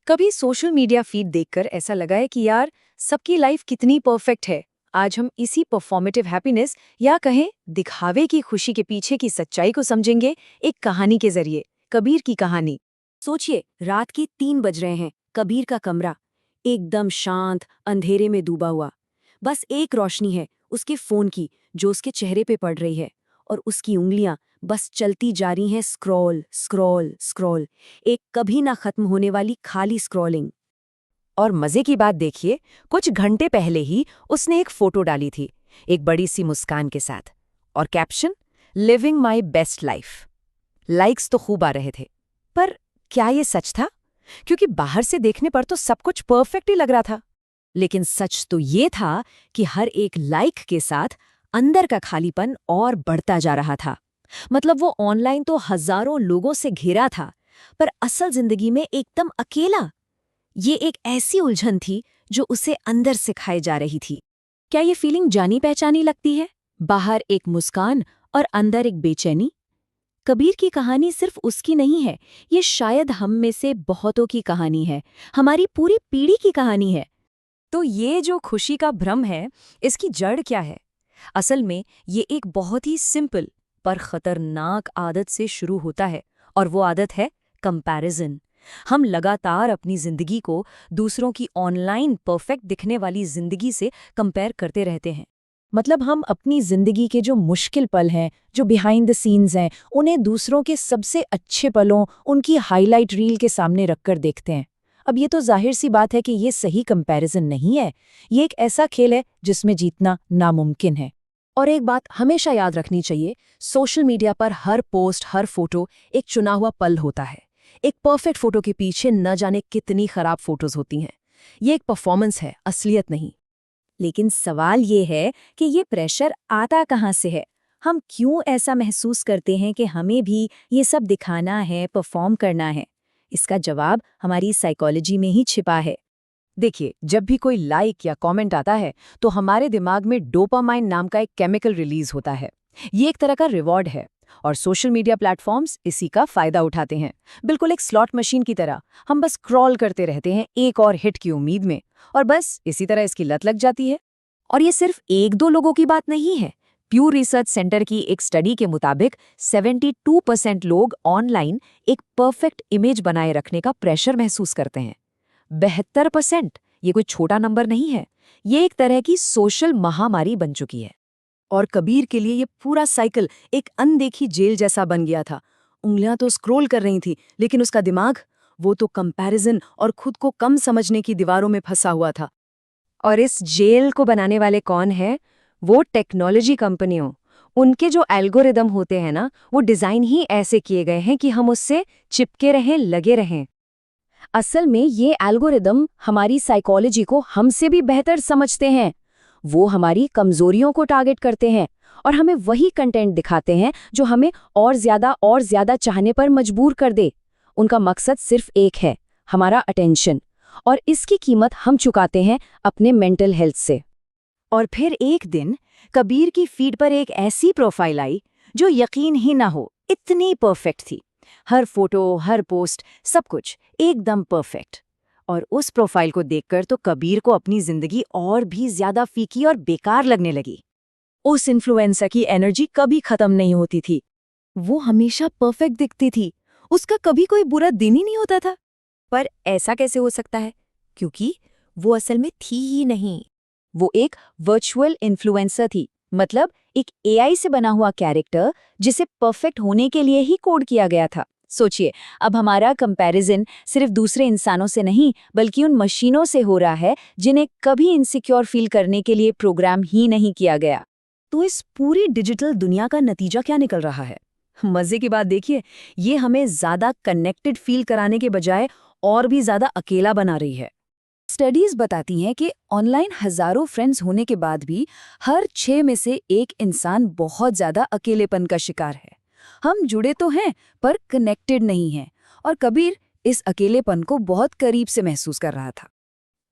कभी social media feed देखकर ऐसा लगा है कि यार सबकी लाइफ कितनी परफेक्ट है। आज हम इसी परफॉर्मेटिव हैप्पीनेस या कहें दिखावे की खुशी के पीछे की सच्चाई को समझेंगे एक कहानी के जरिए। कबीर की कहानी। सोचिए, रात के 3 बज रहे हैं। कबीर का कमरा एकदम शांत, अंधेरे में डूबा हुआ। बस एक रोशनी है, उसके फोन की, जो उसके चेहरे पे पड़ रही है। और उसकी उंगलियां बस चलती जा रही हैं, स्क्रॉल स्क्रॉल स्क्रॉल, एक कभी ना खत्म होने वाली खाली स्क्रॉलिंग। और मजे की बात देखिए, कुछ घंटे पहले ही उसने एक फोटो डाली थी, एक बड़ी सी मुस्कान के साथ, और caption, living my best life. Likes तो खूब आ रहे थे, पर क्या ये सच था? क्योंकि बाहर से देखने पर तो सब कुछ परफेक्ट ही लग रहा था। लेकिन सच तो ये था कि हर एक लाइक के साथ अंदर का खालीपन और बढ़ता जा रहा था। मतलब वो ऑनलाइन तो हजारों लोगों से घिरा था, पर असल जिंदगी में एकदम अकेला। ये एक ऐसी उलझन थी जो उसे अंदर से खाए जा रही थी। क्या ये फीलिंग जानी पहचानी लगती है? बाहर एक मुस्कान और अंदर एक बेचैनी। कबीर की कहानी सिर्फ उसकी नहीं है, ये शायद हम में से बहुतों की कहानी है, हमारी पूरी पीढ़ी की कहानी है। तो ये जो खुशी का भ्रम है, इसकी जड़ क्या है? असल में ये एक बहुत ही सिंपल पर खतरनाक आदत से शुरू होता है, और वो आदत है कंपैरिजन। हम लगातार अपनी जिंदगी को दूसरों की ऑनलाइन परफेक्ट दिखने वाली जिंदगी से कंपेयर करते रहते हैं। मतलब हम अपनी जिंदगी के जो मुश्किल पल हैं, जो बिहाइंड द सीन्स हैं, उन्हें दूसरों के सबसे अच्छे पलों, उनकी हाईलाइट रील के सामने रखकर देखते हैं। अब ये तो जाहिर सी बात है कि ये सही कंपैरिजन नहीं है। ये एक ऐसा खेल है जिसमें जीतना नामुमकिन है। और एक बात हमेशा याद रखनी चाहिए, सोशल मीडिया पर हर पोस्ट, हर फोटो एक चुना हुआ पल होता है। एक परफेक्ट फोटो के पीछे न जाने कितनी खराब फोटोज होती हैं। ये एक परफॉर्मेंस है, असलियत नहीं। लेकिन सवाल ये है कि ये प्रेशर आता कहाँ से है? हम क्यों ऐसा महसूस करते हैं कि हमें भी ये सब दिखाना है, परफॉर्म करना है? इसका जवाब हमारी साइकोलॉजी में ही छिपा है। देखिए, जब भी कोई लाइक या कमेंट आता है, तो हमारे दिमाग में डोपामाइन नाम का एक केमिकल रिलीज होता है। ये एक तरह का रिवॉर्ड है, और सोशल मीडिया प्लेटफॉर्म्स इसी का फायदा उठाते हैं। बिल्कुल एक स्लॉट मशीन की तरह हम बस स्क्रॉल करते रहते हैं, एक और हिट की उम्मीद में, और बस इसी तरह इसकी लत लग जाती है। और ये सिर्फ 1-2 लोगों की बात नहीं है। प्यू रिसर्च सेंटर की एक स्टडी के मुताबिक 72% लोग ऑनलाइन एक परफेक्ट इमेज बनाए रखने का प्रेशर महसूस करते हैं। 72%! ये कोई छोटा नंबर नहीं है। ये एक तरह की सोशल महामारी बन चुकी है। और कबीर के लिए ये पूरा साइकिल एक अनदेखी जेल जैसा बन गया था। उंगलियां तो स्क्रॉल कर रही थी, लेकिन उसका दिमाग, वो तो कंपैरिजन और खुद को कम समझने की दीवारों में फंसा हुआ था। और इस जेल को बनाने वाले कौन हैं? वो टेक्नोलॉजी कंपनियों। उनके जो एल्गोरिदम होते हैं ना, वो डिज़ाइन ही ऐसे किए गए हैं कि हम उससे चिपके रहें, लगे रहें। असल में ये एल्गोरिदम हमारी साइकोलॉजी को हमसे भी बेहतर समझते हैं। वो हमारी कमजोरियों को टारगेट करते हैं और हमें वही कंटेंट दिखाते हैं जो हमें और ज्यादा चाहने पर मजबूर कर दे। उनका मकसद सिर्फ एक है, हमारा अटेंशन, और इसकी कीमत हम चुकाते हैं अपने मेंटल हेल्थ से। और फिर एक दिन कबीर की फीड पर एक ऐसी प्रोफाइल आई जो यकीन ही ना हो, इतनी परफेक्ट थी। हर फोटो, हर पोस्ट, सब कुछ एकदम परफेक्ट। और उस प्रोफाइल को देखकर तो कबीर को अपनी जिंदगी और भी ज्यादा फीकी और बेकार लगने लगी। उस इन्फ्लुएंसर की एनर्जी कभी खत्म नहीं होती थी। वो हमेशा परफेक्ट दिखती थी, उसका कभी कोई बुरा दिन ही नहीं होता था। पर ऐसा कैसे हो सकता है? क्योंकि वो असल में थी ही नहीं। वो एक वर्चुअल इन्फ्लुएंसर थी, मतलब एक एआई से बना हुआ कैरेक्टर जिसे परफेक्ट होने के लिए ही कोड किया गया था। सोचिए, अब हमारा कंपैरिजन सिर्फ दूसरे इंसानों से नहीं, बल्कि उन मशीनों से हो रहा है जिन्हें कभी इनसिक्योर फील करने के लिए प्रोग्राम ही नहीं किया गया। तो इस पूरी डिजिटल दुनिया का नतीजा क्या निकल रहा है? मजे की बात देखिए, ये हमें ज्यादा कनेक्टेड फील कराने के बजाय और भी ज्यादा अकेला बना रही है। स्टडीज बताती हैं कि ऑनलाइन हजारों फ्रेंड्स होने के बाद भी हर 6 में से एक इंसान बहुत ज्यादा अकेलेपन का शिकार है। हम जुड़े तो हैं, पर कनेक्टेड नहीं हैं, और कबीर इस अकेलेपन को बहुत करीब से महसूस कर रहा था।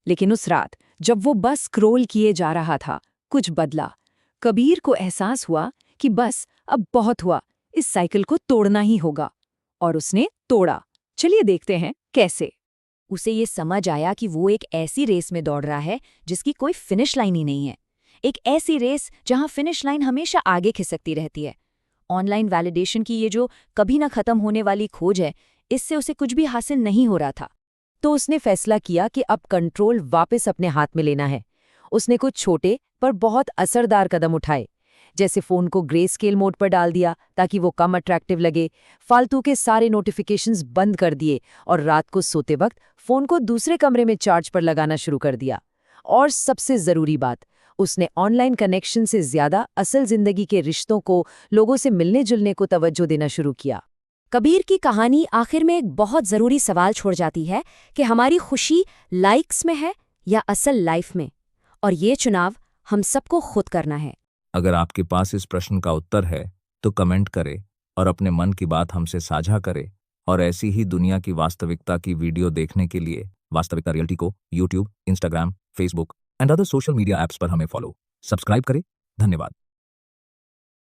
लेकिन उस रात जब वो बस स्क्रॉल किए जा रहा था, कुछ बदला। कबीर को एहसास हुआ कि बस अब बहुत हुआ, इस साइकिल को तोड़ना ही होगा। और उसने तोड़ा। चलिए देखते हैं कैसे। उसे ये समझ आया कि वो एक ऐसी रेस में दौड़ रहा है जिसकी कोई फिनिश लाइन ही नहीं है। एक ऐसी रेस जहां फिनिश लाइन हमेशा आगे खिसकती रहती है। ऑनलाइन वैलिडेशन की ये जो कभी ना खत्म होने वाली खोज है, इससे उसे कुछ भी हासिल नहीं हो रहा था। तो उसने फैसला किया कि अब कंट्रोल वापस अपने हाथ में लेना है। उसने कुछ छोटे पर बहुत असरदार कदम उठाए, जैसे फोन को ग्रे स्केल मोड पर डाल दिया ताकि वो कम अट्रैक्टिव लगे, फालतू के सारे नोटिफिकेशंस बंद कर दिए और रात को सोते वक्त फोन को दूसरे कमरे में चार्ज पर लगाना शुरू कर दिया। और सबसे जरूरी बात, उसने ऑनलाइन कनेक्शन से ज्यादा असल जिंदगी के रिश्तों को, लोगों से मिलने जुलने को तवज्जो देना शुरू किया। कबीर की कहानी आखिर में एक बहुत जरूरी सवाल छोड़ जाती है कि हमारी खुशी लाइक्स में है या असल लाइफ में, और ये चुनाव हम सबको खुद करना है। अगर आपके पास इस प्रश्न का उत्तर है तो कमेंट करें और अपने मन की बात हमसे साझा करें। और ऐसी ही दुनिया की वास्तविकता की वीडियो देखने के लिए वास्तविकता रियलिटी को YouTube, Instagram, Facebook and other social media apps पर हमें फॉलो, सब्सक्राइब करें। धन्यवाद।